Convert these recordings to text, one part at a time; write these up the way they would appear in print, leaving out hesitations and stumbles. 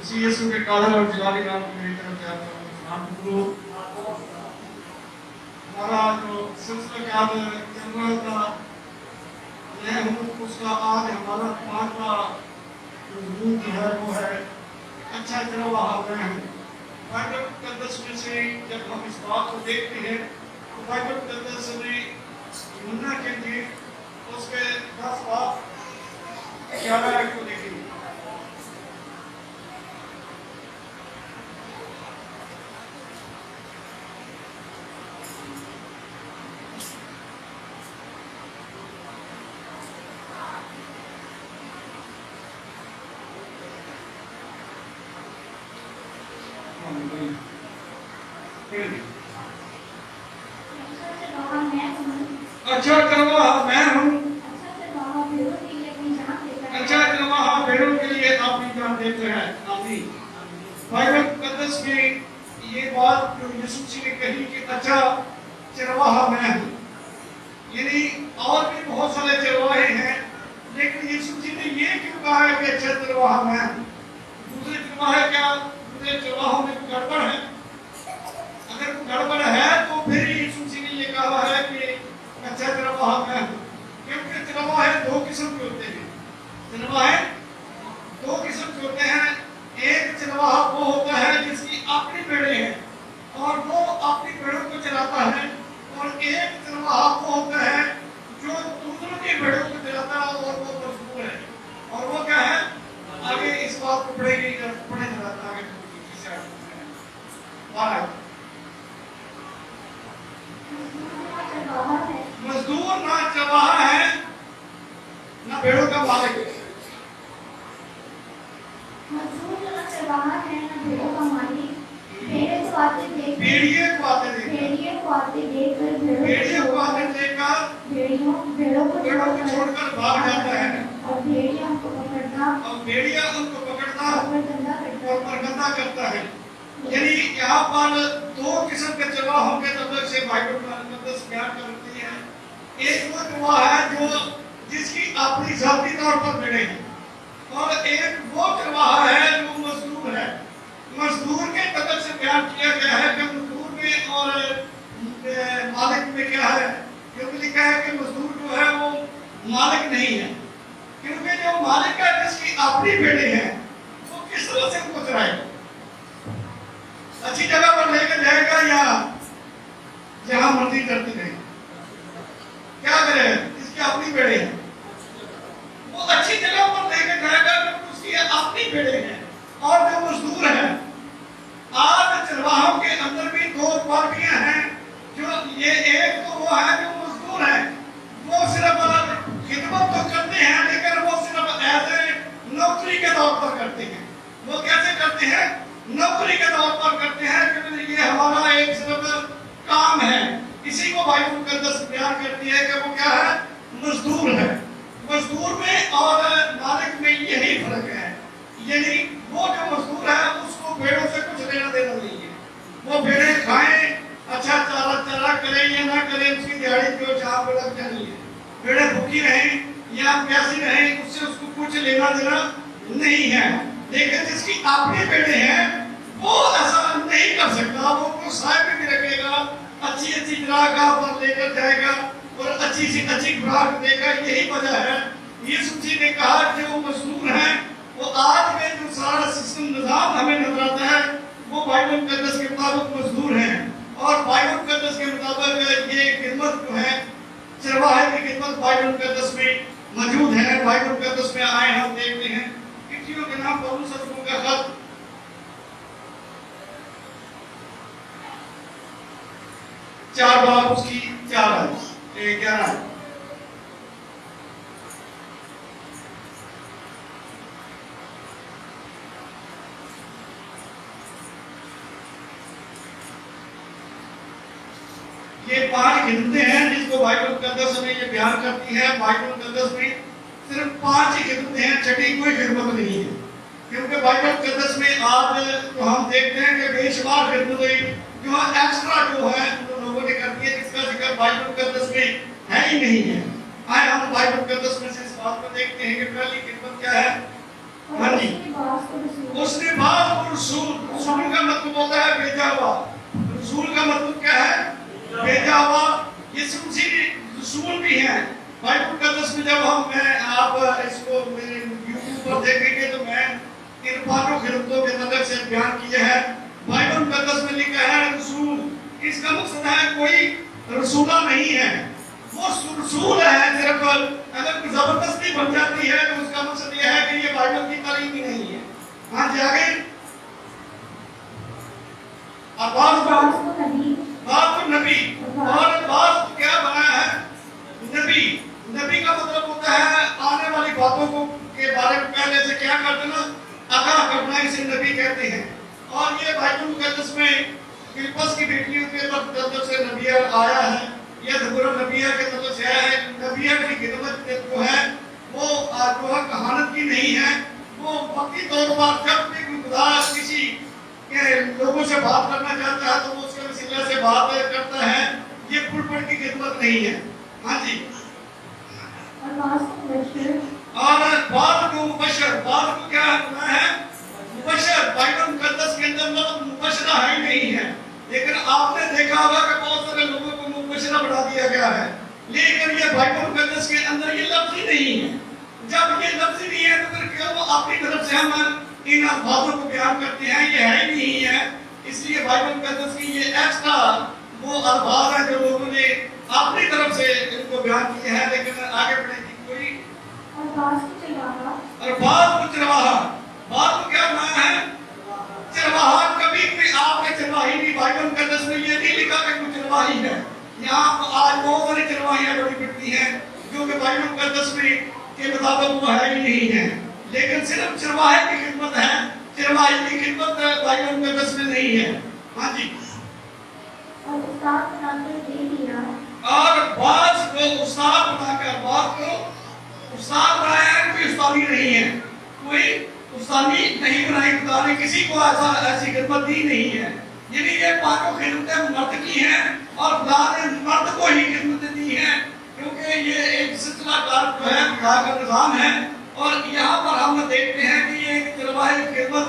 اسی یسوع کے قادر اور جلالی نام کو میری طرف سے آپ کا سلام کرو۔ ہمارا جو سلسلہ کیا چل رہا تھا، میں ہوں اس کا آج ہمارا 5واں موضوع جو ہے وہ ہے اچھا چرواہا میں ہوں۔ بائبل مقدس میں سے جب ہم اس بات کو دیکھتے ہیں تو بائبل مقدس میں یوحنا کے لیے اس کے 10 باب 11 کو دیکھیں گے۔ اچھا چرواہا میں ہوں، اچھا چرواہا بھیڑوں کے لیے اپنی جان دیتے ہیں۔ آمین۔ بائبل مقدس میں یہ بات جو یسوع مسیح نے کہی کہ اچھا چرواہا میں ہوں، یعنی اور بھی بہت سارے چرواہے ہیں، لیکن یسوع مسیح نے یہ کیوں کہا ہے کہ اچھا چرواہا میں ہوں؟ دوسرے چرواہے کیا دوسرے چرواہوں میں گڑبڑ ہے؟ اگر گڑبڑ ہے تو پھر یسوع مسیح نے یہ کہا ہے کہ اچھا چرواہا میں ہوں، کیونکہ چرواہے 2 قسم کے ہوتے ہیں۔ چرواہے 2 قسم کے ہوتے ہیں۔ ایک چرواہا وہ ہوتا ہے جس کی اپنی بھیڑیں ہیں اور وہ اپنی بھیڑوں کو چراتا ہے، اور ایک چرواہا وہ ہوتا ہے جو دوسروں کی بھیڑوں کو چراتا ہے اور وہ مزدور ہے۔ اور وہ کیا ہے؟ آگے اس بات کو پڑھے چلاتا ہے مزدور نہ چرواہا ہے نہ بھیڑوں کا مالک ہے۔ بھیڑیے کو آتے دیکھ کر بھیڑوں کو چھوڑ کر بھاگ جاتا ہے، اور بھیڑیا ان کو پکڑتا اور پرگندہ کرتا ہے۔ یعنی یہاں پر 2 قسم کے چرواہوں کے تعلق سے بائبل مقدس بیان کرتی ہے۔ ایک وہ چرواہا ہے جو جس کی اپنی ذاتی طور پر بھیڑیں ہیں، اور ایک وہ چرواہا ہے جو مزدور ہے۔ مزدور کے تعلق سے بیان کیا گیا ہے کہ مزدور میں اور مالک میں کیا ہے، کیونکہ لکھا ہے کہ مزدور جو ہے وہ مالک نہیں ہے، کیونکہ جو مالک ہے جس کی اپنی بھیڑیں ہیں وہ کس طرح سے ان کو چرائے گا؟ اچھی جگہ پر لے کر جائے گا یا جہاں مرضی کرتے رہے؟ کیا کرے گا؟ جس کی اپنی بھیڑیں ہیں وہ اچھی جگہ پر لے کر جائے گا کیونکہ اس کی اپنی بھیڑیں ہیں۔ اور جو مزدور ہیں، آج چرواہوں کے اندر بھی 2 پارٹیاں ہیں، جو یہ ایک تو وہ ہے جو مزدور ہے، وہ صرف خدمت تو کرتے ہیں لیکن وہ صرف ایسے نوکری کے طور پر کرتے ہیں۔ وہ کیسے کرتے ہیں؟ نوکری کے طور پر کرتے ہیں کہ یہ ہمارا ایک صرف کام ہے۔ اسی کو بائبل مقدس بیان کرتی ہے کہ وہ کیا ہے؟ مزدور ہے۔ مزدور میں اور مالک میں یہی فرق ہے، یعنی وہ جو مزدور ہے اس کو بھیڑوں سے کچھ لینا دینا نہیں ہے۔ وہ بھیڑیں کھائیں، اچھا چارہ کریں یا نہ کریں، اس کی دیہاڑی جو جہاں پہ لگ جانی ہے۔ بھیڑیں بھوکی رہیں یا پیاسی رہیں، اس سے اس کو کچھ لینا دینا نہیں ہے۔ لیکن جس کی اپنی بھیڑیں ہیں وہ ایسا نہیں کر سکتا، وہ کو سائے پہ بھی رکھے گا، اچھی چراگاہ پر لے کر جائے گا اور اچھی سی اچھی خوراک دے گا۔ یہی وجہ ہے یسوع مسیح نے کہا کہ وہ مزدور ہیں۔ وہ آج میں جو سارا سسٹم نظام ہمیں نظر آتا ہے وہ بائبل مقدس کے مطابق مزدور ہیں، اور بائبل مقدس کے مطابق یہ خدمت جو ہے چرواہے کی خدمت بائبل مقدس میں موجود ہے۔ بائبل مقدس میں آئے ہم دیکھتے ہیں کتنیوں کے نام پولس رسول کا خط 4 باب اس کی 4 11 یہ 5 خدمتیں ہیں جس کو بائبل مقدس میں یہ بیان کرتی ہے۔ بائبل مقدس میں صرف 5 ہی خدمتیں ہیں، چھٹی کوئی خدمت نہیں ہے، کیونکہ بائبل مقدس میں آج تو ہم دیکھتے ہیں کہ بے شمار خدمتیں جو ایکسٹرا جو ہے لوگوں نے کرتی ہے، جس کا ذکر بائبل مقدس میں ہے ہی نہیں ہے۔ آئے ہم بائبل مقدس میں سے اس بات کو دیکھتے ہیں کہ پہلی خدمت کیا ہے؟ हाँ जी, उसने बात को रसूल, रसूल का मतलब होता है भेजा हुआ। रसूल का मतलब क्या है? भेजा हुआ। यीशु मसीह रसूल भी हैं। बाइबल मुकद्दस में जब आप इसको मेरे यूट्यूब पर देखेंगे तो मैं इन 5 खिदमतों के नजर से बयान किए हैं। बाइबल मुकद्दस में लिखा है रसूल। इसका मकसद है कोई रसूला नहीं है, वो रसूल है। सिर्फ अगर जबरदस्ती बन जाती है तो उसका मकसद यह है कि ये बाइबल की तालीम ही नहीं है। हाँ जी, आगे बात नबी, और बात क्या बनाया है? नबी। नबी का मतलब होता है आने वाली बातों को के बारे में पहले से क्या कर देना, आगाह करना, इसे नबी कहते हैं। और ये बाइबल मुकद्दस में फिलिप्पस की बेटियों के तरफ से नबिया आया है, या दबुरा नबिया के तरफ से आया है। नबिया की खिदमत जो है वो जो है कहानत की नहीं है, वो वक्ती तौर पर जब भी कोई खुदा किसी के लोगों से बात करना चाहता है तो वो उसके वसीले से बात करता है। ये पुलपट की खिदमत नहीं है। हाँ जी, और बात को मुबशर, बात को क्या है? मुबशर। बाइबल मुकद्दस के अंदर मतलब मुबशरा है ही नहीं है, लेकिन आपने देखा होगा कि बहुत सारे लोगों को मुबशरा बढ़ा दिया गया है, लेकिन ये बाइबल मुकद्दस के अंदर ये लफ्ज ही नहीं है। जब ये लफ्ज ही नहीं है तो फिर क्यों अपनी तरफ से हम इन अल्फाजों को बयान करते हैं? ये है ही नहीं है। इसलिए बाइबल मुकद्दस की ये एक्स्ट्रा वो अल्फाज हैं जो लोगों ने अपनी तरफ से इनको बयान किए हैं। लेकिन आगे बढ़ेगी कोई और बात को चरवाहा। बात को क्या बनाया है? चरवाहा। कभी भी आपने चरवाही नहीं, बाइबल मुकद्दस में ये नहीं लिखा कि कोई चरवाही है। यहाँ आज बहुत सारी चरवाहियाँ बड़ी बिकती हैं जो कि बाइबल मुकद्दस में के मुताबिक वो है ही नहीं है, लेकिन सिर्फ चरवाहे की खिदमत है। चरवाहे की खिदमत बाइबल मुकद्दस में नहीं है। हाँ जी, और बात को उस्ताद बनाकर, बात को उस्ताद बनाया है। कोई उस्तादी नहीं है, कोई उस्तादी नहीं बनाई खुदा ने, किसी को ऐसी खिदमत दी नहीं है। यानी ये 5 खिदमतें मर्द की हैं और खुदा ने मर्द को ही खिदमतें दी हैं, क्योंकि ये एक सिलसिला कार जो है खुदा का निज़ाम है। और यहाँ पर हम देखते हैं कि ये चरवाहे की खिदमत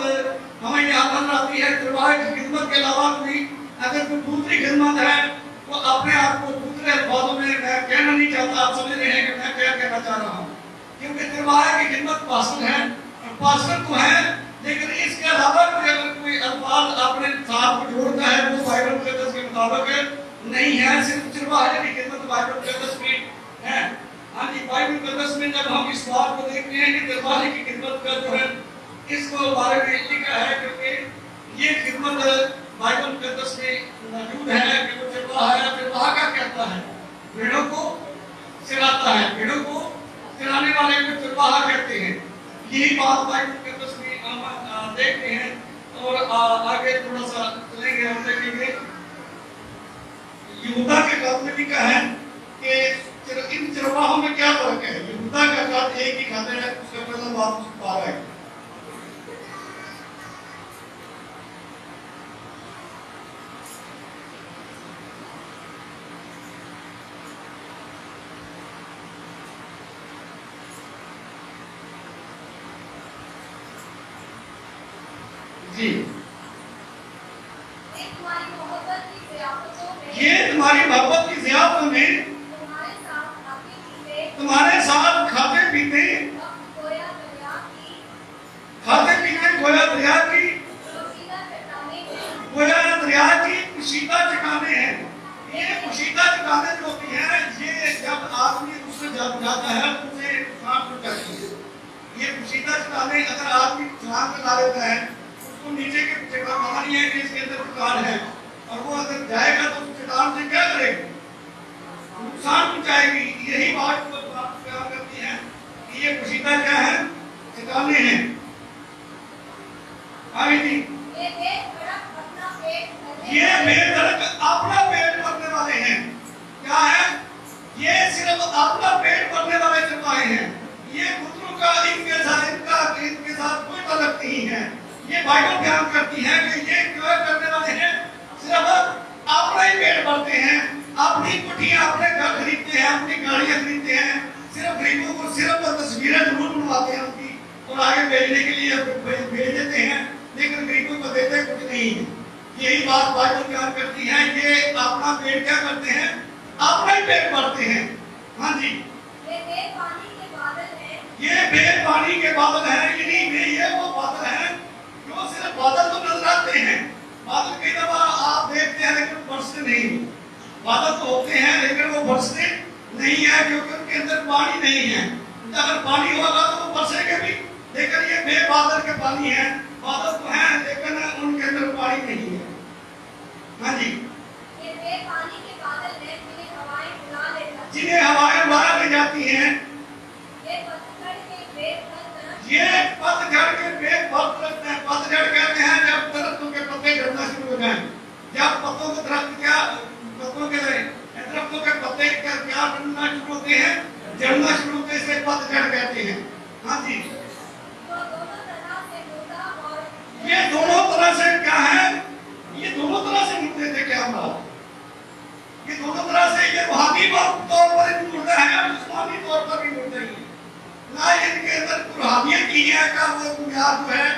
हमें यहाँ नजर आती है। चरवाहे की खिदमत के अलावा कोई अगर कोई दूसरी खिदमत है तो अपने आप को दूसरे अल्फाजों में मैं कहना नहीं चाहता, आप समझ रहे हैं कि मैं क्या कहना चाह रहा हूँ। क्योंकि चरवाहे की खिदमत पास्टर है, पास्टर तो है, लेकिन इसके अलावा अगर कोई अल्फाज अपने साथ को जोड़ता है वो बाइबल मुकद्दस के मुताबिक नहीं है। सिर्फ चरवाहे की खिदमत बाइबल मुकद्दस में है। हाँ जी, बाइबल मुकद्दस में जब हम इस बात को देखते हैं कि चरवाहे की खिदमत का जो है इसको बारे में लिखा है, क्योंकि ये खिदमत बाइबल मुकद्दस में मौजूद है कि वो चरवाहा है। चरवाहा क्या कहता है? भेड़ों को चराता है, भेड़ों को चराने वाले को चरवाहा कहते हैं। यही बात बाइबल मुकद्दस में हम देखते हैं। और आगे थोड़ा सा चलेंगे, हम देखेंगे यहूदा के कद में लिखा है कि इन चरवाहों में क्या फर्क है। यहूदा का कद एक ही खाते हैं, उसका पहला बात 12 है। जी, ये तुम्हारी मोहब्बत की ज़ियाफ़तों में तुम्हारे साथ खाते पीते गोया दरिया की पोशीदा चट्टानें हैं। ये पोशीदा चट्टानें जो होती हैं, ये जब आदमी उससे जाता है तो उसे नुकसान पहुंचाती है। ये पोशीदा चट्टानें अगर आदमी छलांग लगा लेता है तो नीचे के चट्टान कहानी है कि इसके अंदर चट्टान है, और वो अगर जाएगा तो चट्टान से क्या करेगी? नुकसान पहुंचाएगी। यही बात को बयान करती है कि ये पोशीदा क्या है? चट्टानें हैं। आगे जी, ये बेधड़क अपना पेट भरने वाले हैं। क्या है? ये सिर्फ अपना पेट भरने वाले चरवाहे हैं। ये पुत्रों का इनके साथ कोई ताल्लुक नहीं है। ये बाइबल बयान करती है कि ये क्या करने वाले हैं? सिर्फ अपना ही पेट भरते हैं, अपनी कुटियां, अपने घर खरीदते हैं, अपनी गाड़ियां खरीदते हैं। सिर्फ गरीबों को सिर्फ तस्वीरें जरूर बनवाते हैं उनकी, और आगे भेजने के लिए भेज देते हैं, लेकिन गरीबों को देते कुछ नहीं है। यही बात बाइबल बयान करती है, ये अपना पेट क्या करते हैं, अपना ही पेट भरते हैं। हाँ जी, ये बेर पानी के बादल हैं, ये बेर पानी के बादल हैं, ये वो बादल हैं जो सिर्फ बादल तो नजर आते हैं। बादल कई दफा आप देखते हैं लेकिन बरसते नहीं। बादल तो होते हैं लेकिन वो बरसते नहीं है, क्योंकि उनके अंदर पानी नहीं है। अगर पानी होगा तो वो बरसेंगे भी, लेकिन ये बेबादल के पानी है। बादल तो हैं लेकिन उनके अंदर पानी नहीं है। हाँ जी, ये बेर पानी के बादल हैं जिन्हें हवाएं उड़ा ले जाती हैं। जिन्हें हवाएं उड़ा ले जाती हैं। ये पतझड़ के बेर फल तरफ, ये पतझड़ के बेर फल तरफ हैं। पतझड़ कहते हैं जब दरख्तों के पत्ते झड़ना शुरू हो जाएं। जब पत्तों के दरख्त क्या पत्तों के दरख्तों के पत्ते क्या झड़ना शुरू होते हैं, झड़ना शुरू होते हैं, इसे पतझड़ कहते हैं। हाँ जी, जो दोनों तरह से मुर्दा और ये दोनों तरह से क्या है, ये दोनों तरह से मुर्दे थे। क्या बात, ये दोनों तरह से ये रूहानी तौर पर भी मुर्दा है और जिस्मानी तौर पर भी मुर्दा ही है। ना इनके अंदर रूहानियत की है का वो बुनियाद जो है,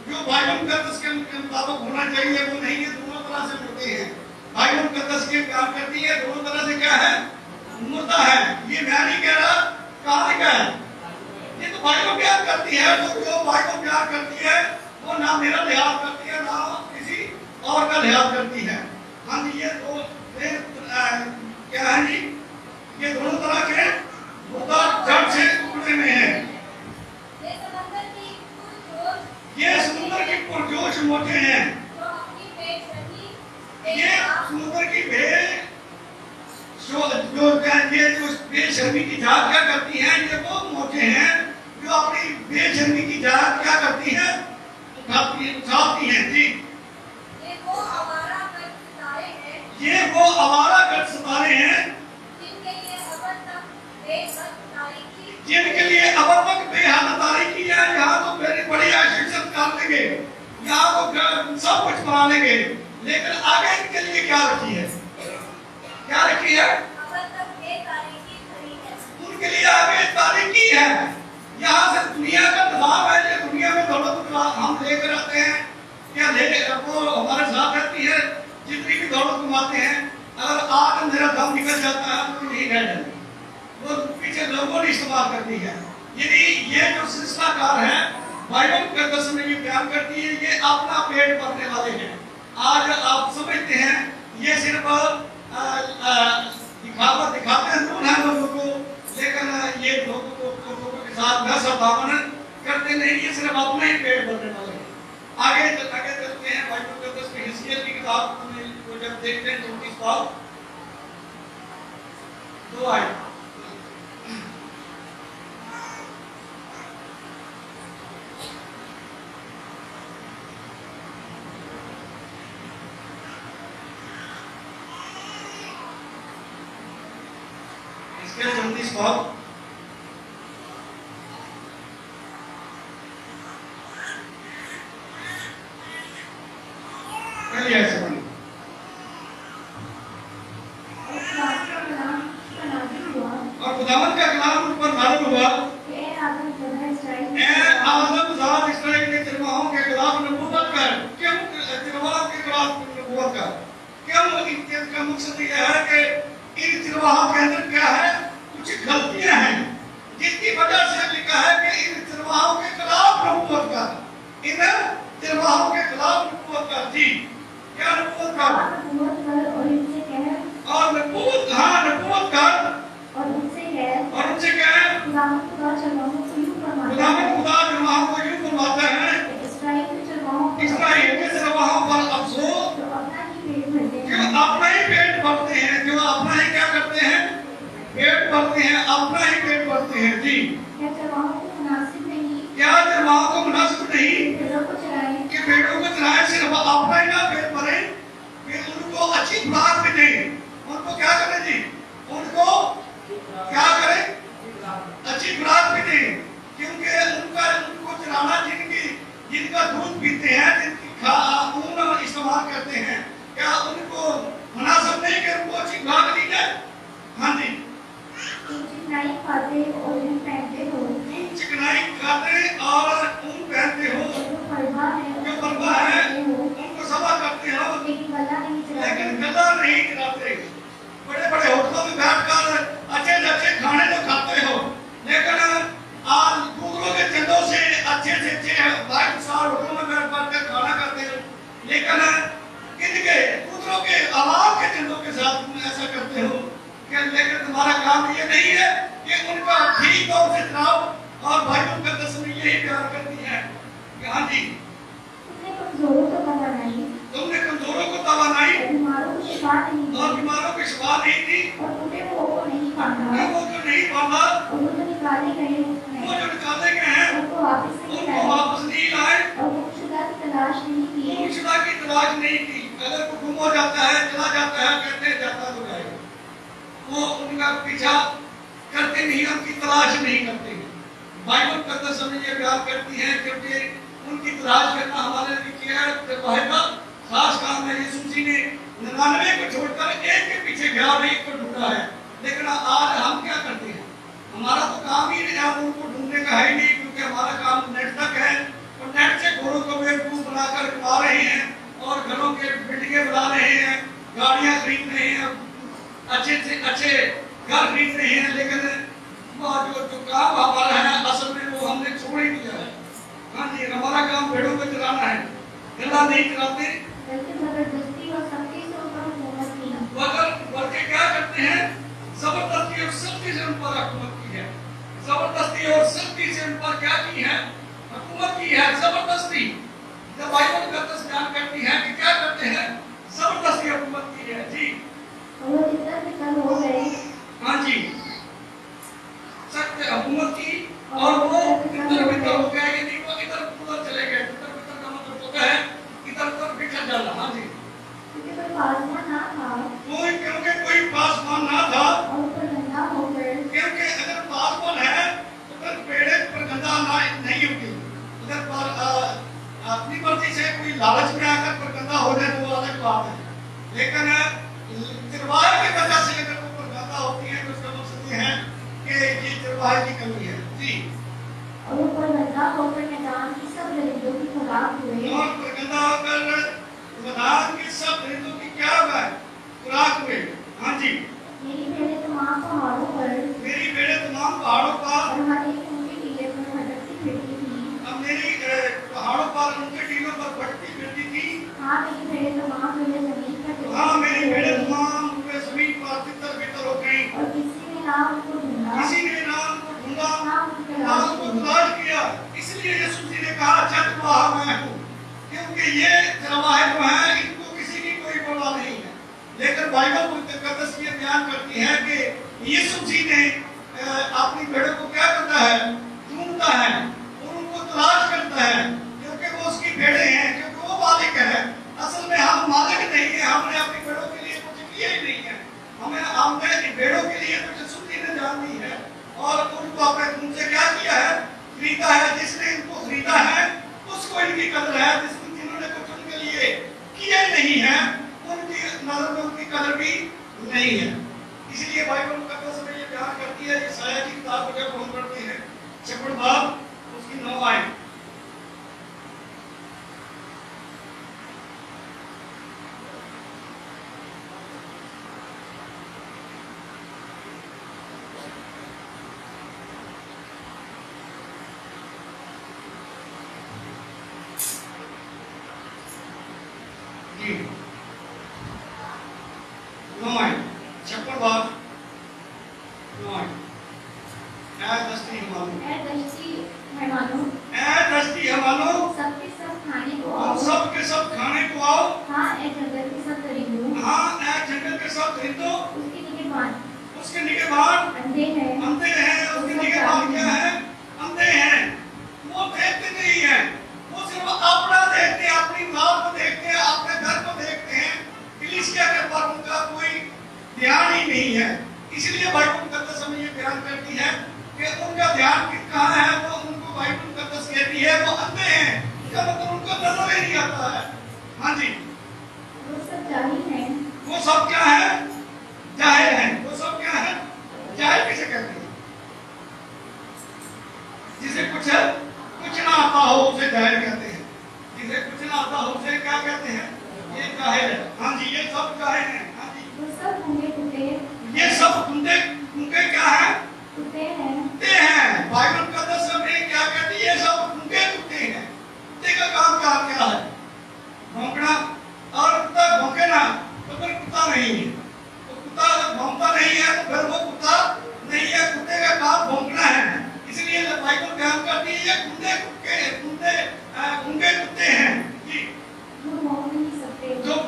जो बाइबल मुकद्दस के मुताबिक होना चाहिए वो नहीं है। दोनों तरह से मुर्दे हैं। बाइबल मुकद्दस की बयान करती है दोनों तरह से क्या है, मुर्दा है। ये मैं नहीं कह रहा, कहानी का है, ये तो बाइबल बयान करती है। तो जो बाइबल बयान करती है वो ना मेरा लिहाज करती है ना किसी और का लिहाज करती है। हाँ जी, ये दो क्या है जी, ये दोनों तरह के मुर्दा जड़ से उड़े में है। ये समंदर की पुरजोश, ये समुद्र की पुरजोश मोटे हैं। जो अपनी बेशर्मी, ये समुद्र की ये जो बेशर्मी की जात क्या करती है, ये वो मोटे हैं जो अपनी बेशर्मी की जात क्या करती है, उठाती हैं जी। ये वो आवारा गर्द सितारे हैं, ये वो आवारा गर्द सितारे हैं जिनके लिए अबर तक बेहद तारीकी, जिनके लिए अब तक बेहद तारीकी है। यहाँ तो मेरी बड़ी आशीष कर लेंगे, यहाँ तो सब कुछ बना लेंगे, लेकिन आगे इनके लिए क्या रखी है, क्या रखी है, अबर तक बेतारीकी खड़ी है। उनके लिए आगे तारीकी है। यहाँ से दुनिया का दबाव है, जो दुनिया में दौलत हम लेकर आते हैं, क्या ले वो हमारे साथ रहती है। जितनी भी दौलत कमाते हैं, अगर आज मेरा दम निकल जाता है तो नहीं रह जाती, वो पीछे लोगों ने इस्तेमाल करती है। यदि ये जो सिलसिलाकार है बाइबल मुकद्दस में ये बयान करती है, ये अपना पेट भरने वाले हैं। आज आप समझते हैं ये सिर्फ दिखाते हैं लोगों को, लेकिन ये लोगों के साथ न सद्भावना करते नहीं, ये सिर्फ अपना ही पेट भरने वाले हैं। आगे चलते हैं बाइबल मुकद्दस की हिस्किय्याह की किताब को जब देखते हैं 34 बाब 2 आयत। इसके 34 बाब पहले ऐसे बने। और खुदावंद का कलाम उन पर नाज़िल हुआ, ए आदम ज़ात इस्राएल के चिरवाहों के खिलाफ नबूवत कर। क्यों चिरवाहों के खिलाफ नबूवत कर? क्यों? इनका मकसद यह है कि इन चिरवाहों के अंदर क्या है, कुछ गलतियां हैं, जिसकी वजह से लिखा है कि इन चिरवाहों के खिलाफ नबूवत कर। इन चिरवाहों के खिलाफ नबूवत कर। जी, क्या नबूवत कर? और नबूवत, हाँ नबूवत कर और उनसे कह खुदावंद खुदा चिरवाहों को यूं फरमाता है, इस्राएल के चिरवाहों पर अफसोस जो अपना ही पेट भरते हैं, जो अपना ही क्या करते हैं, पेट भरते हैं, अपना ही पेट भरते हैं। जी, क्या चिरवाहों को मुनासिब नहीं कि पेड़ों को चराएं, सिर्फ अपना ही ना पेट भरे, फिर उनको अच्छी खुराक भी दें। उनको क्या करें जी, उनको क्या करें, अच्छी खुराक भी दें, क्योंकि उनको चराना जिनका दूध पीते हैं, जिनकी ऊन इस्तेमाल करते हैं, क्या उनको मुनासिब नहीं कि उनको अच्छी खुराक दी जाए? हाँ जी, चिकनाई खाते और ऐसा करते हो कि लेकिन तुम्हारा काम ये नहीं है कि उनका ठीक तौर से चलाओ। और बाइबल मुकद्दस में यही प्यार करती है कि हाँ जी, तुमने कमजोरों को तवानाई तुमने कमजोरों को तवानाई और बीमारों को शिफा नहीं दी और बीमारों की शिफा नहीं दी और टूटे हुओं को नहीं बांधा वो जो नहीं बांधा, और वो जो निकाले गए वो जो निकाले गए हैं उनको वापस नहीं उनको लाए वापस नहीं लाए, और गुमशुदा की तलाश नहीं की गुमशुदा की तलाश नहीं की। अगर वो गुम हो जाता है, चला जाता है, कहते हैं जाता तो जाएगा, वो उनका पीछा करते नहीं, उनकी तलाश नहीं करते। बाइबल मुकद्दस हमें ये बयान करती है क्योंकि उनकी तलाश करना हमारे लिए किया है निर्वाह का खास काम है। यीशु मसीह ने 99 को छोड़कर एक के पीछे गया और एक को ढूंढा है। लेकिन आज हम क्या करते हैं? हमारा तो काम ही नहीं, हम उनको ढूंढने का है ही नहीं, क्योंकि हमारा काम नेट तक है और नेट से घरों को बेवकूफ बनाकर कमा रहे हैं और घरों के बिल्डिंगें बना रहे हैं, गाड़ियां खरीद रहे हैं, अच्छे से अच्छे घर खरीद रहे हैं। लेकिन जो काम हमारा है असल में वो हमने छोड़ ही दिया है। हाँ जी, हमारा काम भेड़ों को चलाना है, गला नहीं चलाते, बल्कि जबरदस्ती और सख्ती से उन पर हुकूमत की बल्कि क्या करते हैं? जबरदस्ती और सख्ती से उन पर हुकूमत की है। जबरदस्ती और सख्ती से उन पर क्या की है? हुकूमत की है। जबरदस्ती जब बाइबल मुकद्दस बयान करती है कि क्या करते हैं? जबरदस्ती हुकूमत की है जी। और वो तितर बितर हो गए हाँ जी, सख्त हुकूमत की और वो इधर बितर हो गया, ये नहीं वो इधर उधर चले गए। इधर बितर का मतलब होता है इधर उधर बिखर जाना। हाँ जी, क्योंकि कोई पासवान ना था क्योंकि कोई पासवान ना था, और ऊपर गंदा होकर क्योंकि अगर पासवान है तो फिर पेड़े पर गंदा नहीं होगी। अगर अपनी मर्जी से कोई लालच में आकर पर गंदा हो जाए तो वो अलग बात है। लेकिन निर्वाह की वजह से अगर वो पर गंदा होती है तो उसका मकसद ये है कि ये निर्वाह की कमी है जी। और ऊपर गंदा होकर मैदान की सब दरिंदों की खुराक हुए और पर गंदा होकर मैदान के सब दरिंदों की क्या हुआ? खुराक हुए। हाँ जी, मेरी भेड़ें तमाम पहाड़ों पर मेरी भेड़ें तमाम पहाड़ों पर और हर एक ऊंचे टीले पर भटकती फिरती थी। अब मेरी पहाड़ों पर उनके टीलों पर भटकती फिरती थी। हाँ, मेरी भेड़ें तमाम हुए जमीन पर हाँ, मेरी भेड़ें तमाम हुए जमीन पर तितर बितर हो गई। और किसी ने ना उनको ढूंढा किसी ने ना उनको ढूंढा, ना उनकी ना तलाश उनको की। तलाश किया। इसलिए यीशु जी ने कहा चरवाहा मैं हूँ, क्योंकि ये चरवाहे जो हैं इनको किसी की कोई परवाह नहीं है। लेकिन बाइबल मुकद्दस ये बयान करती है कि यीशु जी ने अपनी भेड़ों को क्या करता है? ढूंढता है और उनको तलाश करता है, क्योंकि वो उसकी भेड़ें हैं, क्योंकि वो मालिक है। असल में हम मालिक नहीं है, हमने अपनी भेड़ों के लिए कुछ किया ही नहीं है। हमने भेड़ों के लिए तो यीशु जी ने जान दी है और उनको अपने खून से क्या किया है? खरीदा है। जिसने इनको खरीदा है उसको इनकी कदर है। जिन्होंने कुछ उनके लिए किया ही नहीं है उनकी नजर में उनकी कदर भी नहीं है। इसलिए बाइबल मुकद्दस में ये बयान करती है, यशायाह की किताब को जब हम पढ़ते हैं 6 बाब उसकी 9 आयत, जी 9 आयत 56 बाब 9 आयत। ऐ दस्ती हमारो, ऐ दृष्टि मेहमानों, ऐ दस्ती हमारो, सबके सब खाने को तुम आओ। सब के सब खाने को आओ। हाँ, ऐ जंगल के सब दरिंदों, हाँ, ऐ जंगल के सब दरिंदों, उसके निगहबान उसके निगहबान अंधे हैं अंधे हैं। उसके निगहबान क्या है? अंधे हैं। वो देखते नहीं है, वो सिर्फ अपना देखते हैं, अपनी माँ को देखते हैं, अपने घर को देखते हैं। कलीसिया के पर उनका कोई ध्यान ही नहीं है। इसलिए बाइबल मुकद्दस हमें ये बयान करती है कि उनका ध्यान कहाँ है? वो उनको बाइबल मुकद्दस कहती है वो अंधे हैं। इसका मतलब उनको नजर ही नहीं आता है। हाँ जी, वो सब जाहिल हैं। वो सब क्या है? जाहिल हैं। वो सब क्या है? जाहिल किसे कहते हैं? जिसे कुछ ना आता हो उसे जाहिल कहते हैं। जिसे कुछ ना आता हो उसे क्या कहते हैं? ये जाहिल है। हाँ जी, ये सब जाहिल हैं। हाँ जी, वो सब गूंगे टूटे ये सब उनके क्या है? टूटे हैं। कुत्ते हैं। बाइबल मुकद्दस में क्या कहती है? ये सब उनके कुत्ते हैं। कुत्ते का काम क्या है? भौंकना। और कुत्ता भौंके ना तो फिर कुत्ता नहीं है। तो कुत्ता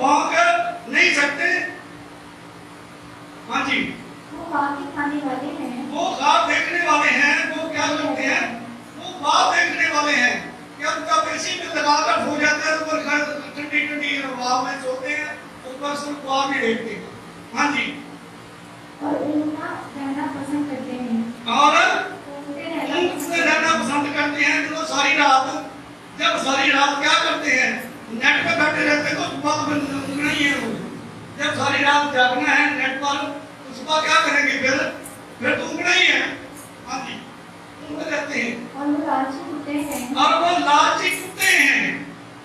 भाग नहीं सकते। हाँ जी, वो बाकी खाने वाले हैं, वो ख्वाब देखने वाले हैं, वो क्या करते हैं, वो ख्वाब देखने वाले हैं कि अब जब एसी में लगाकर हो जाता है तो ठंडी ठंडी हवा में सोते हैं, ऊपर से ख्वाब ही देखते हैं। हाँ जी, और उनका रहना पसंद करते हैं, और उनके उससे रहना पसंद करते हैं जो सारी रात, जब सारी रात क्या करते हैं, नेट पे बैठे रहते हैं तो सुबह तो नहीं है वो, जब सारी रात जागना है नेट पर तो सुबह क्या करेंगे, फिर तो उगना ही है। हाँ जी, उगते रहते हैं और वो लालची कुत्ते हैं, और वो लालची कुत्ते हैं।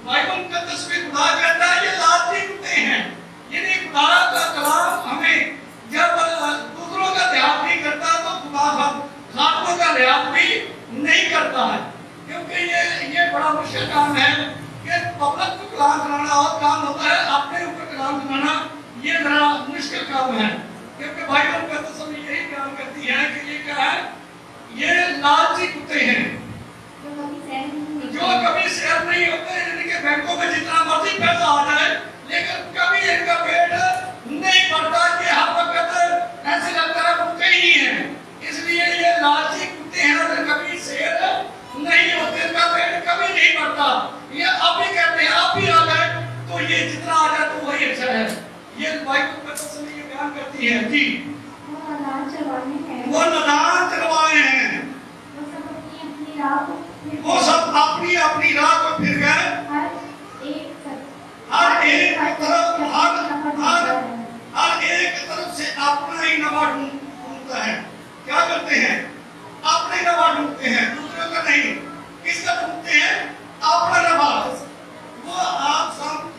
बाइबल का तस्वीर खुदा कहता है ये लालची कुत्ते हैं। यानी खुदा का कलाम हमें जब दूसरों का ध्यान नहीं करता तो खुदा खातों का ध्यान भी नहीं करता है, क्योंकि ये बड़ा मुश्किल काम है कि पब्लिक को कलाम कराना और काम होता है, अपने ऊपर कलाम कराना ये बड़ा मुश्किल काम है। क्योंकि बाइबल का तस्वीर यही बयान करती है कि ये क्या है, ये लालची कुत्ते हैं जो कभी सहन नहीं जो कभी शेयर नहीं होते, इनके बैंकों में जितना मर्जी पैसा आ जाए लेकिन कभी इनका पेट नहीं भरता, ये हर वक्त ऐसे लगता है भूखे ही हैं। इसलिए ये लालची कुत्ते हैं और कभी शेयर नहीं होते, इनका पेट कभी नहीं भरता। ये आप ही कहते हैं आप ही आ गए तो ये जितना आ जाए तो वही अच्छा है। ये बाइबल का तस्वीर ये बयान करती है जी, वो नादान चरवाहे हैं, वो नादान चरवाहे हैं, वो सब अपनी अपनी राह को फिर वो सब अपनी अपनी राह को फिर गए, हर एक तरफ से अपना ही नफा ढूंढता है। क्या करते हैं, अपना ही नफा ढूंढते हैं, दूसरों का नहीं। किसका ढूंढते हैं, अपना नफा। वो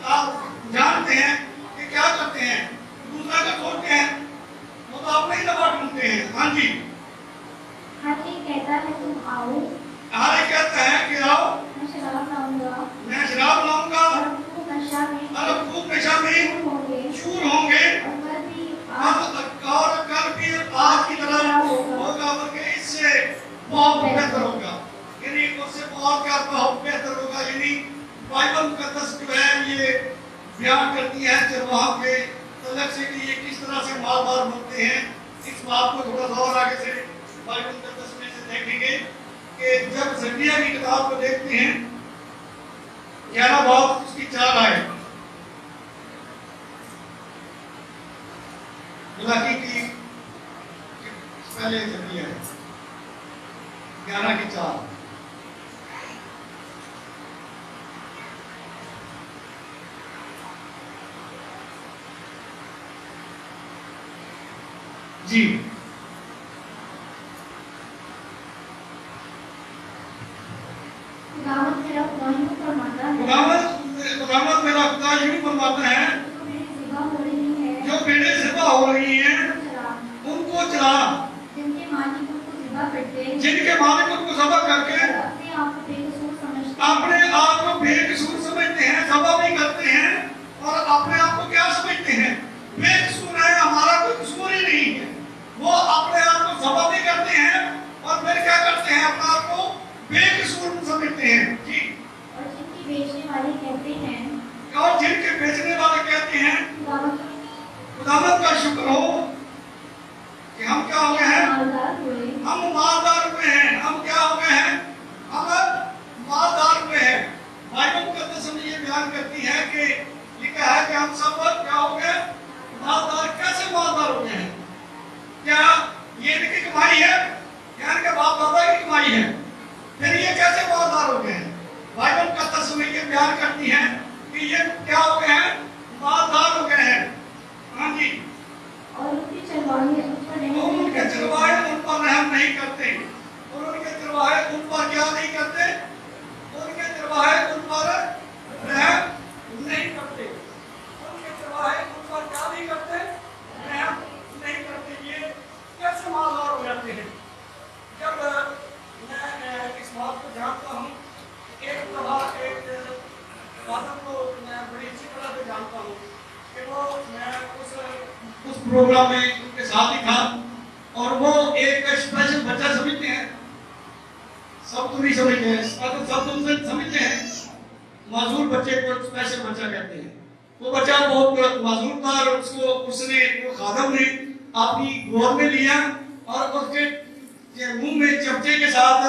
आप जानते हैं कि क्या करते हैं, दूसरा का छोड़ते हैं, वो तो अपना ही नफा ढूंढते हैं। हाँ जी, हर एक कहता है तुम आओ, हर एक कहता है कि आओ, मैं शराब लाऊंगा, मैं शराब लाऊंगा और खूब नशा में और खूब नशा में होंगे, चूर होंगे, और कल भी और कल भी आज की तरह होगा, बल्कि इससे बहुत बेहतर होगा। यानी उससे बहुत बेहतर होगा। यानी बाइबल मुकद्दस जो है ये बयान करती है चरवाहों के तलक से कि ये किस तरह से मालदार बनते हैं। इस बात को थोड़ा सा और आगे से बाइबल मुकद्दस में से देखेंगे कि जब जकरिया की किताब को देखते हैं 11 बाब उसकी 4 आए, गुलाकी की पहले जकरिया है 11 की 4। जी, खुदावंद मेरा खुदा यूं फरमाता है, खुदावंद मेरा खुदा यूं फरमाता है, जो मेरी ज़िबा हो रही है, जो मेरे ज़िबा हो रही हैं चरा, उनको चला, जिनके मालिक उनको ज़िबा करते, जिनके मालिक उनको ज़बा करके अपने आप को बेकसूर समझते, अपने आप को बेकसूर समझते हैं, ज़बा भी करते हैं और अपने आप को क्या समझते हैं, बेकसूर है, हमारा कोई कसूर ही नहीं है। वो अपने आप को ज़बा भी करते हैं और फिर क्या करते हैं, अपने आप को बेकसूर समझते हैं जी। और जिनके बेचने वाले कहते हैं, और जिनके बेचने वाले कहते हैं खुदावंद का शुक्र हो कि हम क्या हो गए हैं, मालदार हुए, हम मालदार हुए हैं। हम क्या हो गए हैं, हम मालदार हुए हैं। बाइबल मुकद्दस में ये बयान करती है कि लिखा है कि हम सब क्या हो गए, मालदार। कैसे मालदार हो गए हैं, क्या ये इनकी कमाई है या इनके बाप दादा की कमाई है, फिर ये कैसे मालदार हो गए हैं। बाइबल मुकद्दस में ये बयान करती है कि ये क्या हो गए हैं, मालदार हो गए हैं। हाँ जी, और उनके चरवाहे उन पर रहम नहीं उनके करते, चरवाहे उन पर रहम नहीं करते, और उनके चरवाहे उन पर क्या नहीं करते, उनके चरवाहे उन पर रहम नहीं करते, उनके चरवाहे उन पर क्या नहीं करते, रहम नहीं करते। ये कैसे मालदार हो जाते हैं। जब मैं इस बात को जानता हूँ, एक बात को मैं बड़ी अच्छी तरह से जानता हूँ कि वो मैं उस प्रोग्राम में उनके साथ ही था, और वो एक स्पेशल बच्चा समझते हैं, सब तो नहीं समझते हैं, सब तुमसे समझते हैं, मासूम बच्चे को स्पेशल बच्चा कहते हैं। وہ بچہ بہت معذور تھا اور وہ خادم نے اپنی گود میں لیا اور اس کے منہ میں چمچے کے ساتھ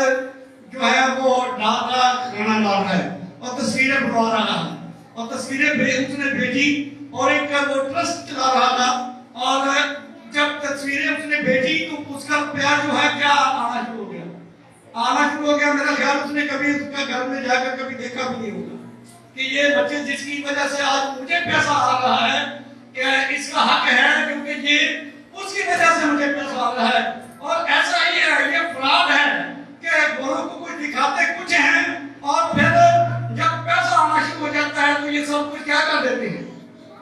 جو ہے وہ ڈالا کھانا ڈال رہا ہے اور تصویریں بنوا رہا ہے اور تصویریں اس نے بھیجی اور ایک وہ ٹرسٹ چلا رہا تھا اور جب تصویریں اس نے بھیجی تو اس کا پیار جو ہے کیا آنا شروع ہو گیا میرا خیال اس نے کبھی اس کا گھر میں جا کر کبھی دیکھا بھی نہیں ہوگا کہ یہ بچے جس کی وجہ سے آج مجھے پیسہ آ رہا ہے کہ اس کا حق ہے کیونکہ یہ اس کی وجہ سے مجھے پیسہ آ رہا ہے اور ایسا ہی ہے یہ فراڈ ہے کہ گوروں کو کچھ دکھاتے کچھ ہیں اور پھر جب پیسہ آنا شروع ہو جاتا ہے تو یہ سب کچھ کیا کر دیتے ہیں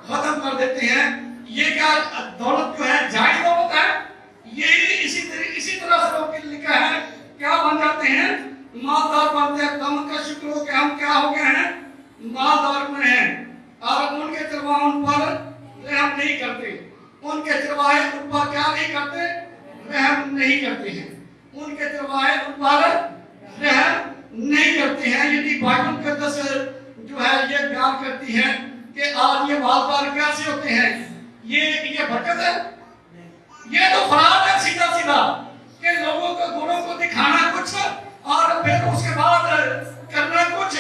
ختم کر دیتے ہیں یہ کیا دولت جو ہے جائز دولت ہے یہی اسی طرح سے لوگ لکھا ہے کیا بن جاتے ہیں مالدار بنتے ہیں کم کا شکر ہو کہ ہم کیا ہو گئے ہیں مالدار میں ہیں اور ان کے چرواہے ان پر رحم نہیں کرتے ان کے چرواہے ان پر کیا نہیں کرتے رحم نہیں کرتے ہیں ان کے چرواہے ان پر رحم نہیں کرتے ہیں یعنی بائبل مقدس جو ہے یہ بیان کرتی ہے کہ آج یہ مالدار کیسے ہوتے ہیں یہ برکت ہے یہ تو فراڈ ہے سیدھا کہ لوگوں کو گناہوں کو دکھانا کچھ اور پھر اس کے بعد کرنا کچھ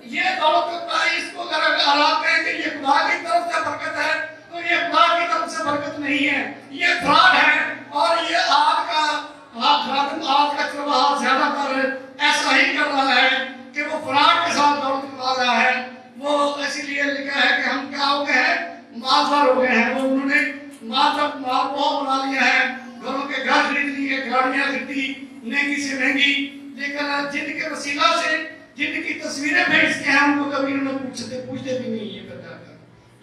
یہ دولت اس کو اگر آپ کہیں کہ یہ خدا کی طرف سے برکت ہے تو یہ خدا کی طرف سے برکت نہیں ہے یہ فراڈ ہے اور یہ آج کا چرواہا زیادہ تر ایسا ہی کر رہا ہے کہ وہ فراڈ کے ساتھ دولت کما رہا ہے وہ اسی لیے لکھا ہے کہ ہم کیا ہو گئے ہیں مالدار ہو گئے ہیں وہ انہوں نے مال بہت بنا لیا ہے گھروں کے گھر خرید لیے گاڑیاں خریدی مہنگی سے مہنگی لیکن جن کے وسیلہ سے جن کی تصویریں بھیجتے ہیں ہم کو کبھی انہوں نے پوچھتے بھی نہیں یہ بتا کر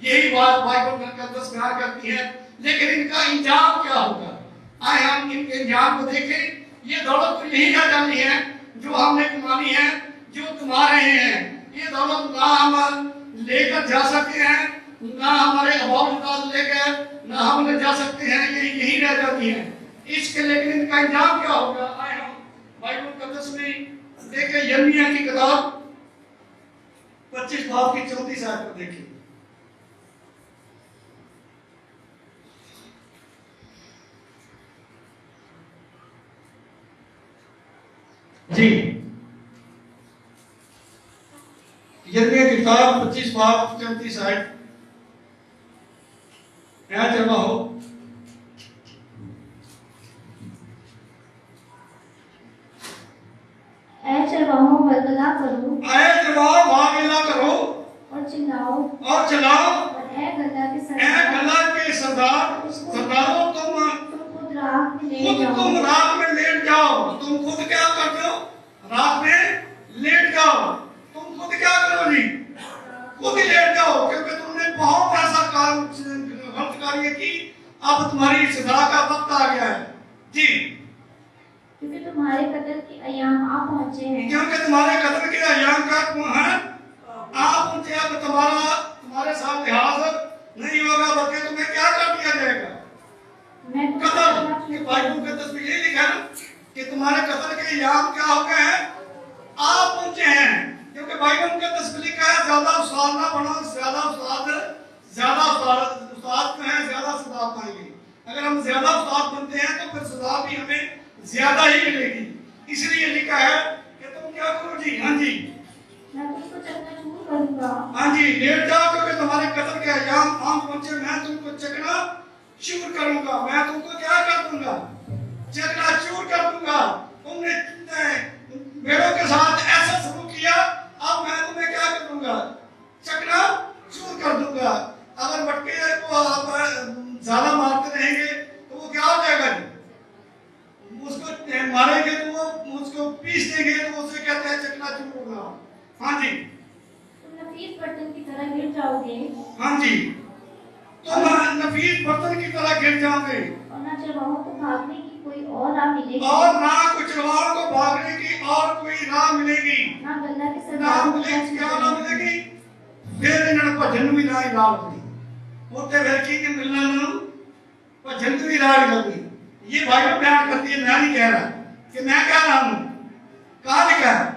یہی بات بائبل مقدس بیان کرتی ہے لیکن ان کا انجام کیا ہوگا آئے ہم ان کے انجام کو دیکھیں یہ دولت تو یہی نہ جانی ہے جو ہم نے کمانی ہے جو کما رہے ہیں یہ دولت نہ ہم لے کر جا سکتے ہیں نہ ہمارے احوال لے کر نہ ہم لے جا سکتے ہیں یہ یہی رہ جاتی ہے اس کے لیکن ان کا انجام کیا ہوگا آئے ہم بائبل مقدس میں دیکھیں یرمیہ کی کتاب 25 باب کی 34 آیت کو دیکھیں جی یرمیہ کی کتاب 25 باب 34 آیت کیا جمع ہو اے چرواہوں ولولہ کرو اے چرواہوں ولولہ کرو اور چلاؤ اور اے گلہ کے سرداروں تم رات میں لیٹ جاؤ تم خود کیا کرتے ہو رات میں لیٹ جاؤ تم خود کیا کرو جی خود ہی لیٹ جاؤ کیونکہ تم نے بہت ایسا کام غلط کاری کی اب تمہاری سزا کا وقت آ گیا ہے جی کیونکہ تمہارے قتل کے ایام آ پہنچے ہیں کیونکہ تمہارے قتل کے ایام کا ہیں آپ پہنچے اب تمہارے ساتھ لحاظ نہیں ہوگا بلکہ تمہیں کیا کر دیا جائے گا قتل یہ بائبل کے تصویر یہی لکھا ہے کہ تمہارے قتل کے ایام کیا ہو گئے ہیں آپ پہنچے ہیں کیونکہ بائبل کے تصویر لکھا ہے زیادہ استاد نہ بنو زیادہ استاد جو ہے زیادہ سزا پائیں گے اگر ہم زیادہ استاد بنتے ہیں تو پھر سزا بھی ہمیں زیادہ ہی ملے گی اس لیے لکھا ہے کہ تم کیا کرو جی ہاں جی میں تم کو چکنا چور کروں گا ہاں جی لیٹ جاؤ کیونکہ تمہارے قتل کے ایام آن پہنچے میں تم کو چکنا چور کروں گا میں تم کو کیا کر دوں گا چکنا چور کر دوں گا تم نے بھیڑوں کے ساتھ ایسا سلوک کیا اب میں تمہیں کیا کر دوں گا چکنا چور کر دوں گا اگر بٹکے کو زیادہ مارتے رہیں گے تو وہ کیا ہو جائے گا اس کو ماریں گے تو وہ اس کو پیس دیں گے تو اسے کہتے ہیں چکنا چور ہوگا ہاں جی تم نفیس برتن کی طرح گر جاؤ گے ہاں جی تم نفیس برتن کی طرح گر جاؤ گے اور نہ چرواہوں کو بھاگنے کی کوئی اور راہ ملے گی اور نہ کچھ چرواہوں کو بھاگنے کی اور کوئی راہ ملے گی نہ گلہ کے نہ ملے کیا راہ ملے گی پھر انہوں کو جن بھی راہ راہ ہوتی ہوتے ویلکی کے ملنا انہوں کو جن بھی راہ ہوتی یہ بائبل بیان کرتی ہے میں نہیں کہہ رہا کہ میں کہہ رہا ہوں کہاں لکھا ہے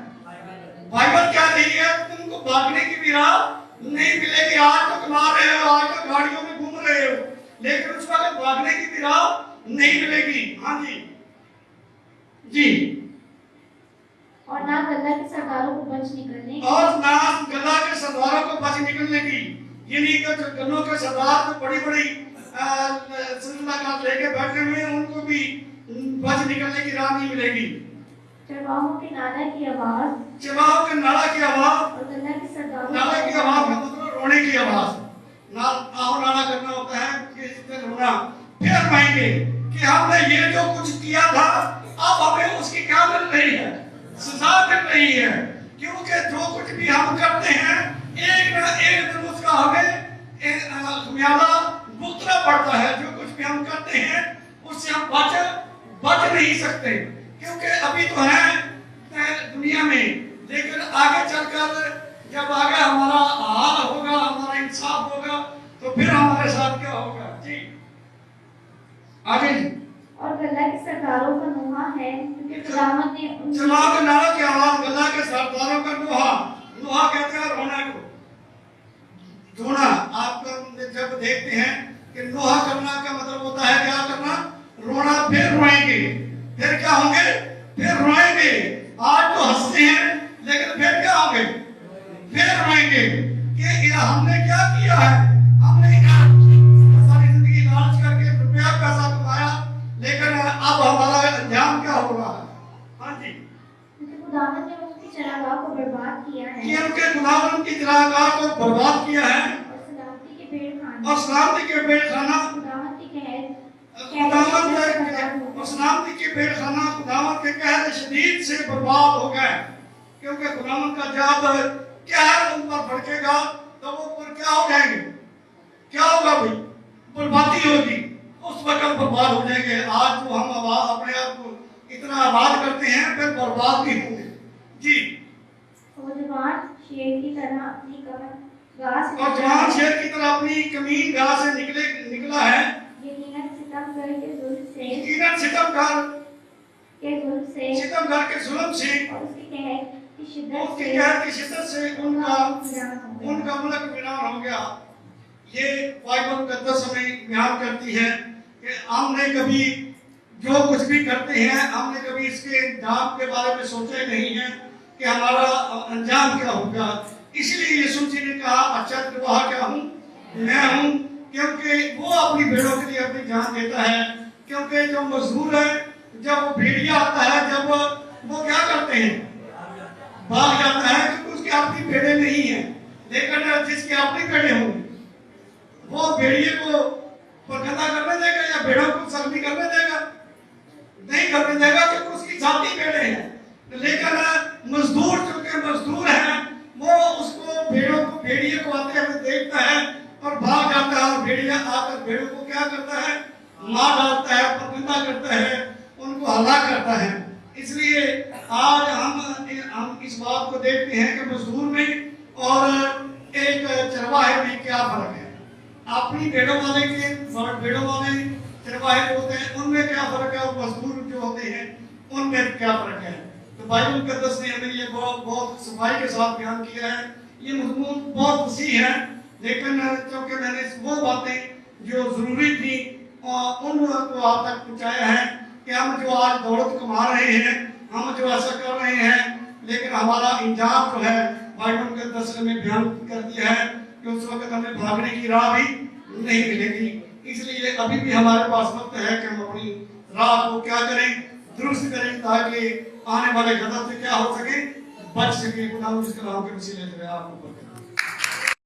بائبل کیا نہیں ہے تم کو بھاگنے کی بھی راہ نہیں ملے گی آج تو कमा रहे हो, आज तक गाड़ियों में घूम रहे हो, लेकिन उस वक्त भागने की भी राह नहीं मिलेगी। हाँ जी जी। और ना गल्ला के सरदारों को बच निकलने और ना गल्ला के सरदारों को बच निकलने की, यानी कि जो गन्नों के सरदार तो बड़ी बड़ी लेके बैठे हुए हैं, उनको भी बच निकलने की राह नहीं मिलेगी। चरवाहों के नादा की आवाज, चरवाहों के नादा की आवाज, और गल्ला के सरदारों नादा की आवाज का मतलब रोने की आवाज। नादा करना होता है कि इससे रोना, फिर कहेंगे कि हमने ये जो कुछ किया था अब हमें उसकी क्या मिल रही है, सजा मिल रही है, क्योंकि जो कुछ भी हम करते हैं एक न एक दिन उसका हमें खामियाजा भुगतना पड़ता है। जो कुछ भी हम करते हैं उससे हम बच नहीं सकते, क्योंकि अभी तो है दुनिया में, लेकिन आगे चलकर जब आगे हमारा हाल होगा, हमारा इंसाफ होगा, तो फिर हमारे साथ क्या होगा। जी आगे। और गल्ला के सरदारों का नोहा है, क्योंकि खुदावंद ने चरवाहों के नादों की आवाज, गल्ला के सरदारों का नोहा, नोहा कहते हैं रोना को, रोना। आप जब देखते हैं कि नोहा करना का मतलब होता है क्या करना, रोना। फिर रोएंगे, फिर क्या होंगे, फिर रोएंगे। आज तो हंसते हैं, लेकिन फिर क्या होंगे, फिर रोएंगे कि हमने क्या किया है, हमने सारी जिंदगी लालच करके रुपया पैसा कमाया, लेकिन अब हमारा अंजाम क्या हो रहा है। हाँ जी। खुदावंद ने उनकी चरागाह को बर्बाद किया है, कि उनके खुदावंद की चरागाह को बर्बाद किया है, और सलामती के पेड़ खाना, और सलामती के पेड़ खाना, खुदावंद की कहर, और सलामती के पेड़ खाना खुदावंद के कहर शदीद से बर्बाद हो गए। क्योंकि खुदावंद का जब कहर उन पर भड़केगा तो वो पर क्या हो जाएंगे, क्या होगा भाई, बर्बादी होगी, उस वक्त बर्बाद हो जाएंगे। आज तो हम अपने आप को इतना आबाद करते हैं, फिर बर्बाद भी होंगे। जी। वो जवान शेर की तरह अपनी गाह से, और जवान शेर की तरह अपनी कमीन गाह से निकला है, यकीनन सितमगर के जुल्म से, यकीनन सितमगर के जुल्म से, और उसके कहर की शिद्दत से उनका मुल्क वीरान हो गया। ये बाइबल मुकद्दस हमें बयान करती है कि हमने कभी जो कुछ भी करते हैं, हमने कभी इसके अंजाम के बारे में सोचा नहीं है कि हमारा अंजाम क्या होगा। इसलिए यीशु जी ने कहा, अच्छा गवाह क्या हूँ, मैं हूँ, क्योंकि वो अपनी भेड़ों के लिए अपनी जान देता है। क्योंकि जो मजदूर है, जब वो भेड़िया आता है, जब वो क्या करते हैं, भाग जाता है, क्योंकि उसकी अपनी भेड़ें नहीं है। लेकिन जिसके अपनी भेड़ें होंगी, वो भेड़िए को परखंदा करने देगा या भेड़ों को सख्ती करने देगा, नहीं करने देगा, क्योंकि उसकी जाती भेड़ें हैं। लेकिन मजदूर चूंकि मजदूर है, वो उसको भेड़िए को आते हुए देखता है और भाग जाता है, और भेड़िया आकर भेड़ों को क्या करता है, मार डालता है, परखंदा करता है, उनको हलाक करता है। इसलिए आज हम इस बात को देखते हैं कि मजदूर में और एक चरवाहे में क्या फर्क है। अपनी भेड़ों वाले चरवाहे जो होते हैं उनमें क्या फर्क है, और मजदूर जो होते हैं उनमें क्या फर्क है। तो बाइबल मुकद्दस ने हमें ये बहुत सफाई के साथ बयान किया है। ये मजमून बहुत वसीह है, लेकिन क्योंकि मैंने वो बातें जो जरूरी थी उनको आप तक पहुँचाया है कि हम जो आज दौलत कमा रहे हैं, हम जो ऐसा कर रहे हैं, लेकिन हमारा अंजाम जो है बाइबल मुकद्दस ने बयान कर दिया है कि उस वक्त हमें भागने की राह भी नहीं मिलेगी। इसलिए अभी भी हमारे पास वक्त है कि हम अपनी राह को क्या करें, दुरुस्त करें, ताकि आने वाले गदर से क्या हो सके, बच सके। खुदा उसके नाम के वसीले से आपको